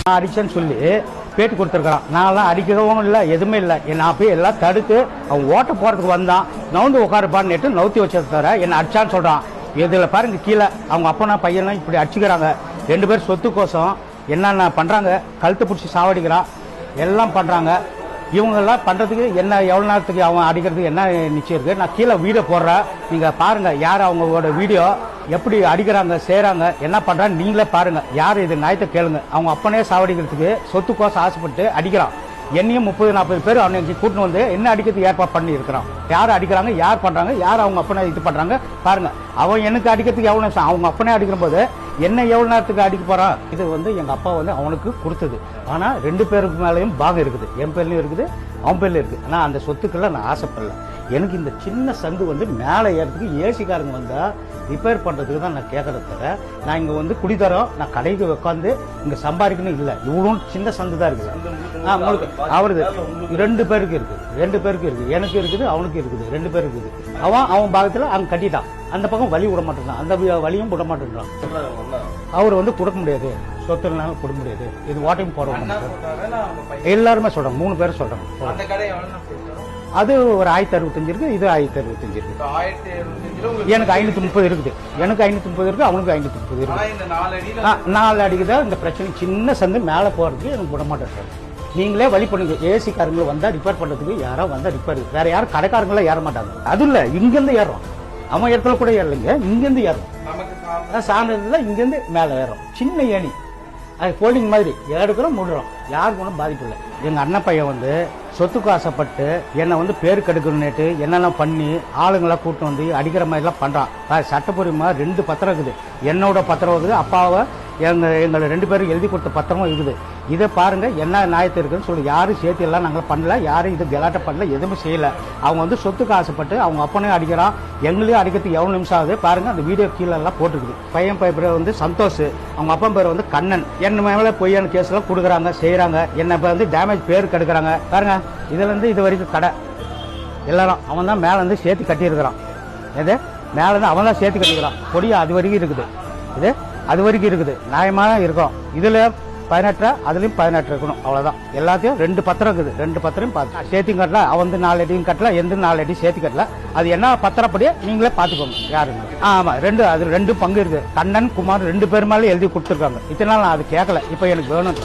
நான் அடிச்சேன்னு சொல்லி பேட்டி கொடுத்துருக்கான். நான்லாம் அடிக்கவும் இல்லை, எதுவுமே இல்லை. நான் போய் எல்லாம் தடுத்து அவன் ஓட்ட போகிறதுக்கு வந்தான். நவுந்து உட்காருப்பான்னு நவுத்தி வச்சது தவிர என்னை அடிச்சான்னு சொல்கிறான். இதில் பாருங்க, கீழே அவங்க அப்பனா பையனும் இப்படி அடிச்சுக்கிறாங்க. 2 பேர் சொத்துக்கோசம் என்னென்ன பண்ணுறாங்க, கழுத்தை பிடிச்சி சாவடிக்கிறான், எல்லாம் பண்ணுறாங்க. இவங்கெல்லாம் பண்ணுறதுக்கு என்ன, எவ்வளோ நேரத்துக்கு அவன் அடிக்கிறதுக்கு என்ன நிச்சயம் இருக்குது. நான் கீழே வீடியோ போடுறேன், நீங்கள் பாருங்கள் யார் அவங்களோட வீடியோ எப்படி அடிக்கிறாங்க, செய்கிறாங்க, என்ன பண்ணுறான்னு நீங்களே பாருங்கள். யார் இது நியாயத்தை கேளுங்க. அவங்க அப்பனே சாவடிக்கிறதுக்கு சொத்துக்கோசம் ஆசைப்பட்டு அடிக்கிறான். என்னையும் 30-40 பேர் அவனை கூட்டின்னு வந்து என்ன அடிக்கிறதுக்கு ஏற்பாடு பண்ணி இருக்கிறான். யார் அடிக்கிறாங்க, யார் பண்ணுறாங்க, யார் அவங்க அப்பனை இது பண்ணுறாங்க பாருங்க. அவன் எனக்கு அடிக்கிறதுக்கு எவ்வளோ நேரம், அவங்க அப்பனே அடிக்கிற போது என்ன எவ்வளோ நேரத்துக்கு அடிக்க போகிறான். இது எங்கள் அப்பா அவனுக்கு கொடுத்தது. ஆனால் 2 பேருக்கு மேலேயும் பாகம் இருக்குது. என் பேர்லையும் இருக்குது, அவன் பேர்லையும் இருக்குது. ஆனால் அந்த சொத்துக்கெல்லாம் நான் ஆசைப்படல. எனக்கு இந்த சின்ன சந்து மேலே ஏறதுக்கு ஏசிக்காரங்க வந்தால் ரிப்பேர் பண்ணுறதுக்கு தான் நான் கேட்கறத தவிர, நான் இங்கே குடித்தரோம், நான் கடைக்கு உட்காந்து இங்கே சம்பாதிக்கணும் இல்லை. இவ்வளோ சின்ன சந்து தான் இருக்குது. உங்களுக்கு அவருக்கு 2 பேருக்கு இருக்குது, 2 பேருக்கு இருக்குது, எனக்கு இருக்குது, அவனுக்கு இருக்குது, 2 பேருக்கு இருக்குது. அவன் பாகத்தில் அங்கே கட்டிட்டான். அந்த பக்கம் வழி விட மாட்டேங்கிறான், அந்த வழியும் விட மாட்டேங்கிறான். அவர் கொடுக்க முடியாது, சொத்துனாலும் கொடுக்க முடியாது. இது வாட்டிங் போடுறோம் எல்லாருமே சொல்கிறோம், 3 பேர் சொல்கிறோம். அது ஒரு 1065 இருக்கு, இது 1065 இருக்கு. எனக்கு 530 இருக்குது, எனக்கு 530 இருக்கு, அவனுக்கு 530 இருக்கு. 4 அடிக்குதா இந்த பிரச்சனை. சின்ன சந்து மேலே போறதுக்கு எனக்கு விட மாட்டேன். நீங்களே வழி பண்ணுங்க. ஏசிக்காரங்களும் வந்தா ரிப்பேர் பண்றதுக்கு யாரோ வந்தா ரிப்பேர், வேற யாரும் கடைக்காரங்களும் ஏற மாட்டாங்க. அது இல்ல, இங்கிருந்து ஏறுறோம், அவன் இடத்துல கூட ஏறலைங்க, இங்கிருந்து ஏறும். சார்ந்ததுல இங்கிருந்து மேல ஏறும். சின்ன ஏணி, அது போல்டிங் மாதிரி எடுக்கிறோம், முடுறோம். யாருக்கு ஒன்றும் பாதிப்பு இல்லை. எங்க அண்ணன் பையன் சொத்துக்கு ஆசைப்பட்டு என்னை பேர் கெடுக்கணுன்னுட்டு என்னென்ன பண்ணி ஆளுங்களாம் கூட்டு வந்து அடிக்கிற மாதிரிலாம் பண்றான். சட்டப்பூர்வமா 2 பத்திரம் இருக்குது. என்னோட பத்திரம் இருக்குது, அப்பாவை எங்களை 2 பேரும் எழுதி கொடுத்த பத்திரமும் இருக்குது. இதை பாருங்க, என்ன நியாயத்தை இருக்குன்னு சொல்லி. யாரும் சேர்த்து எல்லாம் நாங்கள் பண்ணல, யாரும் இது கலாட்டம் பண்ணல, எதுவுமே செய்யல. அவங்க சொத்துக்கு ஆசைப்பட்டு அவங்க அப்பனையும் அடிக்கிறான், எங்களையும் அடிக்கிறதுக்கு எவ்வளோ நிமிஷம் ஆகுது பாருங்க. அந்த வீடியோ கீழே எல்லாம் போட்டுருக்குது. பையன் பேர் சந்தோஷ், அவங்க அப்பா பேர் கண்ணன். என்ன மேலே பொய்யான கேஸ் எல்லாம் கொடுக்குறாங்க, செய்யறாங்க. என்ன டேமேஜ் பேர் கெடுக்கிறாங்க பாருங்க. இதுல இருந்து இது வரைக்கும் கடை எல்லாரும் அவன் தான் மேல சேர்த்து கட்டியிருக்கிறான். எது மேல அவன் தான் சேர்த்து கட்டிக்கிறான். கொடி அது வரைக்கும் இருக்குது, இது அது வரைக்கும் இருக்குது. நியாயமா இருக்கும். இதுல 18, அதுலயும் 18 இருக்கணும், அவ்வளவுதான். எல்லாத்தையும் 2 பத்திரம் இருக்குது. 2 பத்திரம் சேர்த்தியும் கட்டல, அவன் 4 அடியும் கட்டல, எந்த 4 அடி சேர்த்து கட்டல. அது என்ன பத்திரப்படியே நீங்களே பாத்துக்கோங்க. யாருங்க ஆமா, அது 2 பங்கு இருக்கு. கண்ணன் குமார் 2 பேர் மேலே எழுதி கொடுத்துருக்காங்க. இத்தனை நாள் நான் அது கேட்கல, இப்ப எனக்கு வேணும்.